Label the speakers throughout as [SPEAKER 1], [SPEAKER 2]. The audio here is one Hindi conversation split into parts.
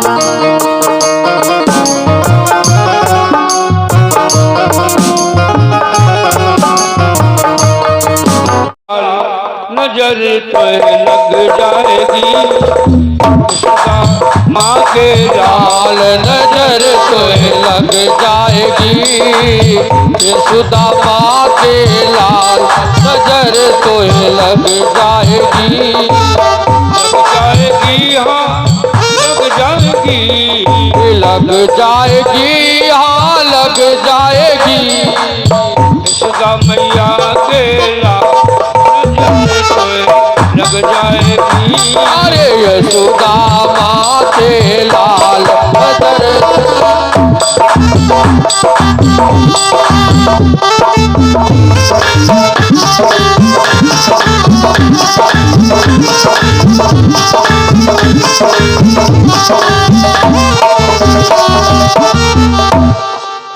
[SPEAKER 1] नजर तो लग जाएगी माँ के लाल, नजर तो लग जाएगी यशोदा माँ के लाल, नजर तो लग जाएगी। लग जाएगी हाँ लग जाएगी, लग जाएगी हाँ लग जाएगी यशोदा मैया के लाल, लग जाएगी। अरे यशोदा माँ के लाल,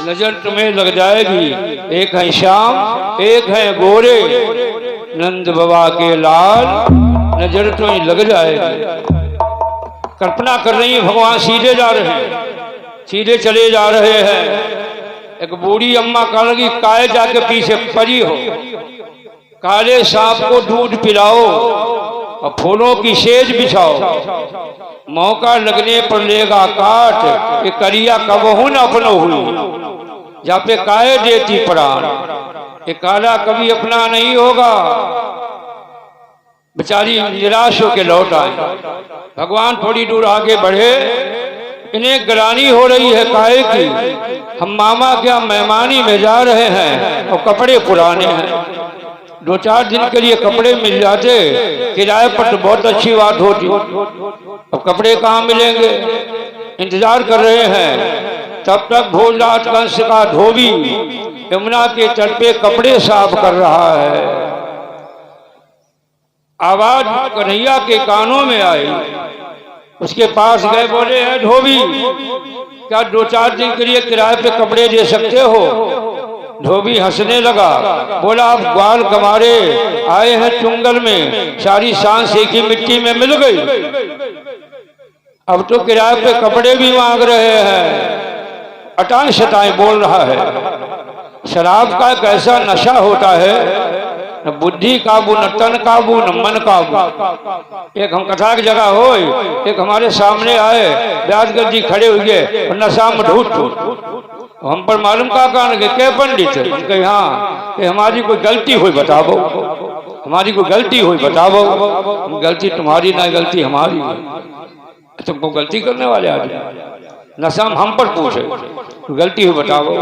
[SPEAKER 1] नजर तुम्हें लग जाएगी। एक है श्याम एक है गोरे, नंद बाबा के लाल, नजर तो ही लग जाएगी। कल्पना कर रही है भगवान सीधे जा रहे हैं, सीधे चले जा रहे हैं। एक बूढ़ी अम्मा कह लगी काय जाके पीछे पड़ी हो, काले सांप को दूध पिलाओ और फूलों की सेज बिछाओ, मौका लगने पर लेगा काट, ये करिया कबहू न अपनो हुई, जहाँ पे काय देती प्राण, ये काला कभी अपना नहीं होगा। बेचारी निराश होकर लौट आई। भगवान थोड़ी दूर आगे बढ़े, इन्हें ग्लानि हो रही है काहे की, हम मामा क्या मेहमानी में जा रहे हैं और कपड़े पुराने हैं, 2-4 दिन के लिए कपड़े मिल जाते किराए पर तो बहुत अच्छी बात होती, अब कपड़े कहाँ मिलेंगे। इंतजार कर रहे हैं, तब तक भोजनाथ कंस का धोबी यमुना के तट पे कपड़े साफ कर रहा है। आवाज कन्हैया के कानों में आई, उसके पास गए, बोले हैं धोबी क्या 2-4 दिन के लिए किराए पे कपड़े दे सकते हो। धोबी हंसने लगा, बोला आप ग्वाल कमारे आए हैं चुंगल में, सारी सांस एक ही मिट्टी में मिल गई, अब तो किराए पे कपड़े भी मांग रहे हैं। अटांग शताएं बोल रहा है। शराब का एक ऐसा नशा होता है, न बुद्धि काबू न तन काबू न मन काबू। एक हम कथा की जगह हो, एक हमारे सामने आए व्यासगढ़ जी खड़े हुए और नशा में ढूंढ हम पर मालूम का कारण के पंडित है, हाँ हमारी कोई गलती हुई बताओ, हमारी कोई गलती हुई बताओ। गलती तुम्हारी ना गलती हमारी, तुमको गलती करने वाले आदमी नशा हम पर पूछे गलती हुई बताओ।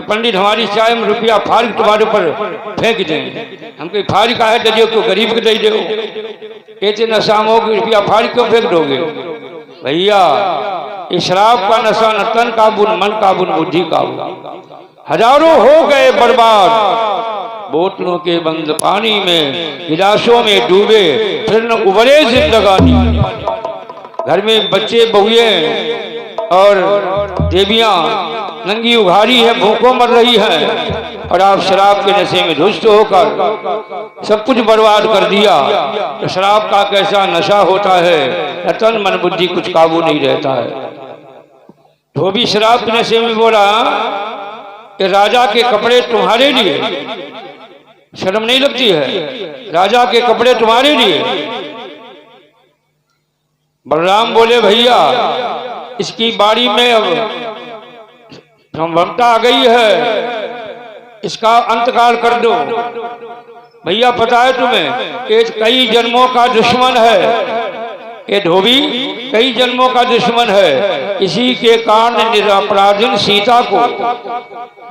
[SPEAKER 1] पंडित हमारी चाय में रुपया फाड़ तुम्हारे ऊपर फेंक दें, हम कोई फाड़ का है दे दो, गरीब को दे दो, कहते नशा हो रुपया फाड़ क्यों फेंक दोगे। भैया इस शराब का नशा न तन काबू न मन काबू न बुद्धि काबू, हजारों हो गए बर्बाद बोतलों के बंद पानी में, गिलासों में डूबे फिर न उबरे जिंदगानी। घर में बच्चे बहुए और देवियां नंगी उघारी है, भूखों मर रही है, और आप शराब के नशे में धुष्ट होकर सब कुछ बर्बाद कर दिया। तो शराब का कैसा नशा होता है, न तन मन बुद्धि कुछ काबू नहीं रहता है। धोबी शराब के नशे में बोला कि राजा के कपड़े तुम्हारे लिए, शर्म नहीं लगती है, राजा के कपड़े तुम्हारे लिए। बलराम बोले भैया इसकी बाड़ी में अब संभवता आ गई है, इसका अंतकाल कर दो। भैया पता है तुम्हें ये कई जन्मों का दुश्मन है, ये धोबी कई जन्मों का दुश्मन है। इसी के कारण निरपराधिन सीता को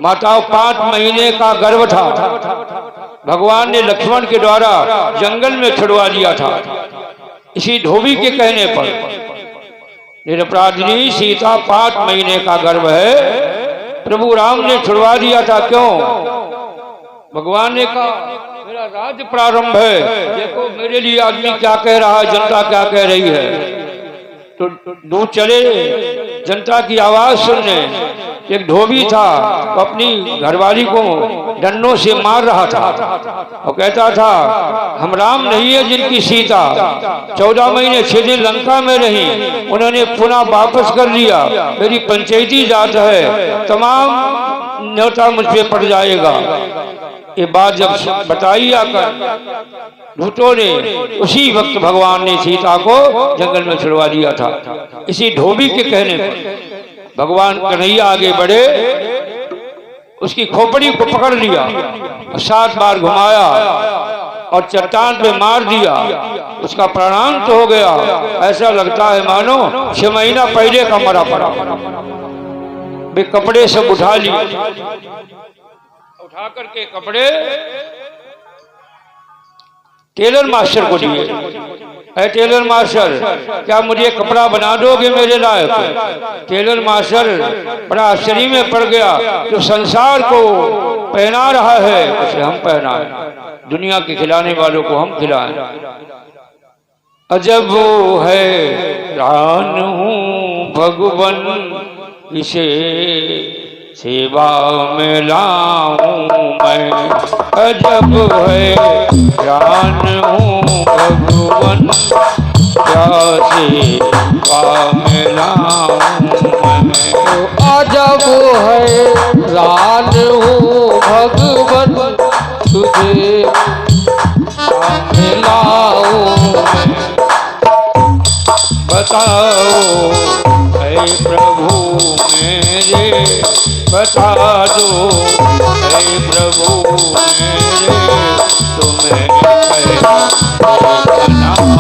[SPEAKER 1] माता 5 महीने का गर्भ था, भगवान ने लक्ष्मण के द्वारा जंगल में छुड़वा दिया था। इसी धोबी के कहने पर निरपराधिनी सीता 5 महीने का गर्भ है, प्रभु राम ने छुड़वा दिया था। क्यों? भगवान ने कहा मेरा राज्य प्रारंभ है, देखो मेरे लिए आदमी क्या कह रहा है, जनता क्या कह रही है। तो दूर चले जनता की आवाज सुनने। एक धोबी था, तो अपनी घरवाली को डंडों से मार रहा था और कहता था, हम राम नहीं है जिनकी सीता 14 महीने 6 दिन लंका में रही, उन्होंने पुनः वापस कर लिया, मेरी पंचायती जात है, तमाम न्योता मुझ पे पड़ जाएगा। ये बात जब बताई आकर दूतों ने, उसी वक्त भगवान ने सीता को जंगल में छुड़वा दिया था। इसी धोबी के कहने पर भगवान कन्हैया आगे बढ़े, उसकी खोपड़ी को पकड़ लिया और 7 बार घुमाया और चट्टान पे मार दिया। उसका प्राणांत तो हो गया, ऐसा लगता है मानो 6 महीना पहले का मरा पड़ा। वे कपड़े सब उठा लिए, उठा करके कपड़े टेलर मास्टर को दिए। अरे टेलर मास्टर, क्या मुझे कपड़ा बना दोगे मेरे लायक? टेलर मास्टर बड़ा आश्चर्य में पड़ गया, जो संसार को पहना रहा है उसे हम पहनाएं, दुनिया के खिलाने वालों को हम खिलाएं। अजब वो है रान हूँ भगवन, इसे सेवा में लाऊं मैं। अजब है रान हूँ भगवन, क्या सेवा में लाऊं मैं।
[SPEAKER 2] अजब है रान हूँ भगवन, तुझे मिलाऊं मैं।
[SPEAKER 1] बताओ ऐ प्रभु मेरे, बता दो ऐ प्रभु मेरे, तुम्हें कैसा बनाऊं।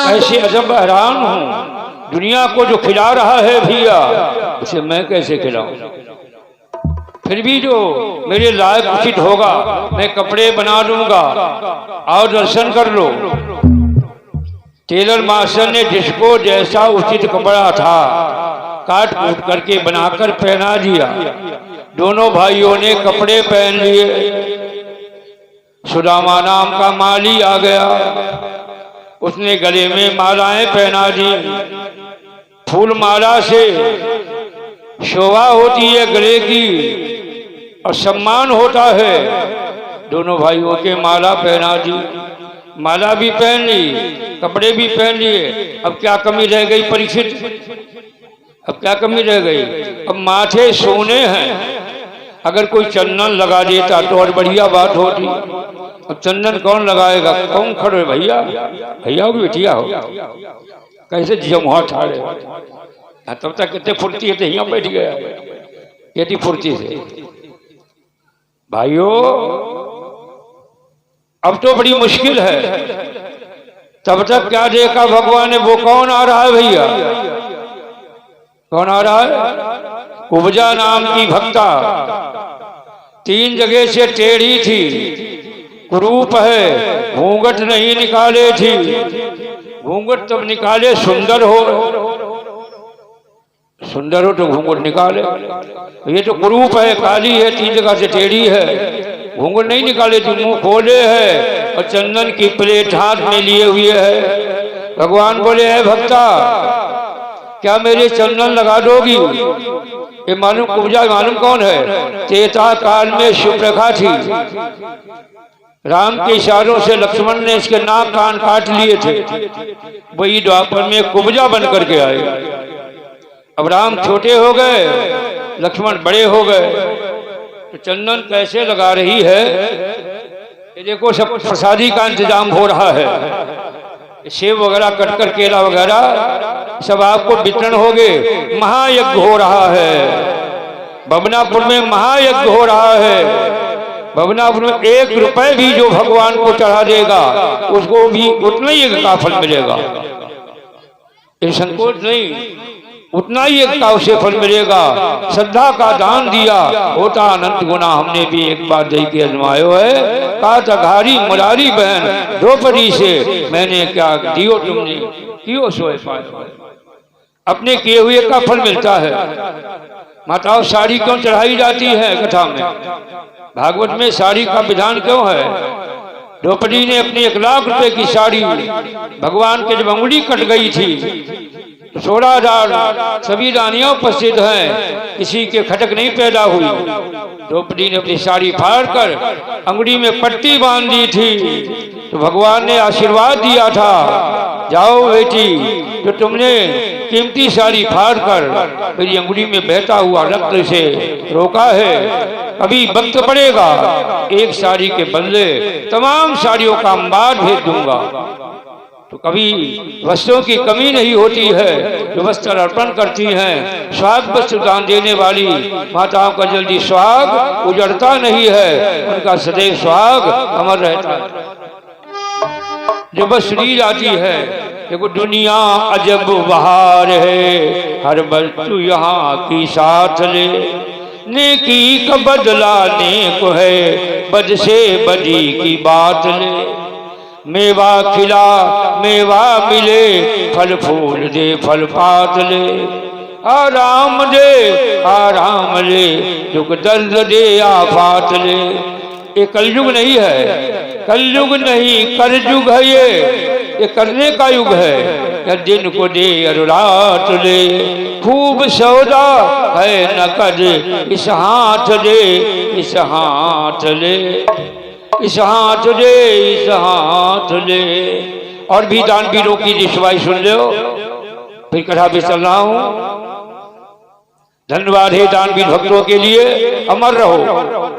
[SPEAKER 1] ऐसे अजब हैरान हूं, दुनिया को जो खिला रहा है भैया, उसे मैं कैसे खिलाऊं? फिर भी जो मेरे लायक उचित होगा मैं कपड़े बना दूंगा, आओ दर्शन कर लो। टेलर मास्टर ने जिसको जैसा उचित कपड़ा था काट कूट करके बनाकर पहना दिया। दोनों भाइयों ने कपड़े पहन लिए। सुदामा नाम का माली आ गया, उसने गले में मालाएं पहना दी। फूल माला से शोभा होती है गले की और सम्मान होता है। दोनों भाइयों के माला पहना दी, माला भी पहन ली, कपड़े भी पहन लिए। अब क्या कमी रह गई परीक्षित? अब क्या कमी रह गई? अब माथे सोने हैं। अगर कोई चंदन लगा देता तो और बढ़िया बात होती। अब चंदन कौन लगाएगा? कौन खड़े? भैया भैया हो कि बेटिया हो? कैसे जमुआ ठाड़े? तब तक कितने फुर्ती है, यहाँ बैठ गया कितनी फुर्ती से। भाइयों अब तो बड़ी मुश्किल है। तब तक क्या देखा भगवान ने? वो कौन आ रहा है भैया? कौन आ रहा है? कुब्जा नाम की भक्ता, 3 जगह से टेढ़ी थी, कुरूप है, घूंघट नहीं निकाले थी। घूंघट तब निकाले सुंदर हो, सुंदर हो तो घूंघट निकाले। ये तो कुरूप है, काली है, 3 जगह से टेढ़ी है, घूंघट नहीं निकाले थी, मुंह खोले है और चंदन की प्लेट हाथ में लिए हुए है। भगवान बोले, है भक्ता क्या मेरे चंदन लगा दोगी? ये मालूम कुब्जा मालूम कौन है? त्रेता काल में शुभ्रखा थी। राम के इशारों से लक्ष्मण ने इसके नाक कान काट लिए थे। वही द्वापर में कुब्जा बन करके आए। अब राम छोटे हो गए, लक्ष्मण बड़े हो गए, तो चंदन कैसे लगा रही है? ये देखो सब प्रसादी का इंतजाम हो रहा है। सेब वगैरह कटकर केला वगैरह सब आपको वितरण हो गए। महायज्ञ हो रहा है बबनापुर में, महायज्ञ हो रहा है बबनापुर में। 1 रुपए भी जो भगवान को चढ़ा देगा उसको भी उतना ही का फल मिलेगा। ये संकोच नहीं, उतना ही एक का उसे फल मिलेगा। श्रद्धा का दान दिया होता अनंत गुना। हमने भी एक बार दे के आजमायो है। कहा था घारी मुरारी बहन द्रौपदी से, मैंने क्या दियो तुमने कियो सोए पाए। अपने किए हुए का फल मिलता है। माताओं साड़ी क्यों चढ़ाई जाती है कथा में? भागवत में साड़ी का विधान क्यों है? द्रौपदी ने अपनी 1 लाख रुपए की साड़ी, भगवान के जब अंगुली कट गई थी 16,000 सभी रानियां उपस्थित हैं, किसी के खटक नहीं पैदा हुई। द्रौपदी ने अपनी साड़ी फाड़ कर अंगुली में पट्टी बांध दी थी, तो भगवान ने आशीर्वाद दिया था, जाओ बेटी, जो तुमने कीमती साड़ी फाड़ कर मेरी अंगुली में बहता हुआ रक्त से रोका है, अभी वक्त पड़ेगा एक साड़ी के बदले तमाम साड़ियों का अंबार भेज दूंगा। तो कभी वस्त्रों की कमी नहीं होती है जो वस्त्र अर्पण करती हैं। सुहाग वस्त्र दान देने वाली माताओं का जल्दी सुहाग उजड़ता नहीं है, उनका सदैव सुहाग अमर रहता है। जो बस रील आती है, देखो दुनिया अजब बहार है, हर वस्तु यहाँ की साथ ले, नेकी का बदला नेक है, बद से बदी की बात ले। मेवा खिला मेवा मिले, फल फूल दे फल पात ले, आराम दे आराम ले, दुख दर्द दे आफात ले। ये कलयुग नहीं है, कलयुग नहीं करयुग है। ये करने का युग है। या दिन को दे और रात ले, खूब सौदा है नकद, इस हाथ दे इस हाथ ले, इस हाथ दे इस हाथ ले। और भी दान वीरों की रिश्वाई सुन लो, फिर कथा पे चल रहा हूं। धन्यवाद है दानवीर भक्तों के लिए, अमर रहो।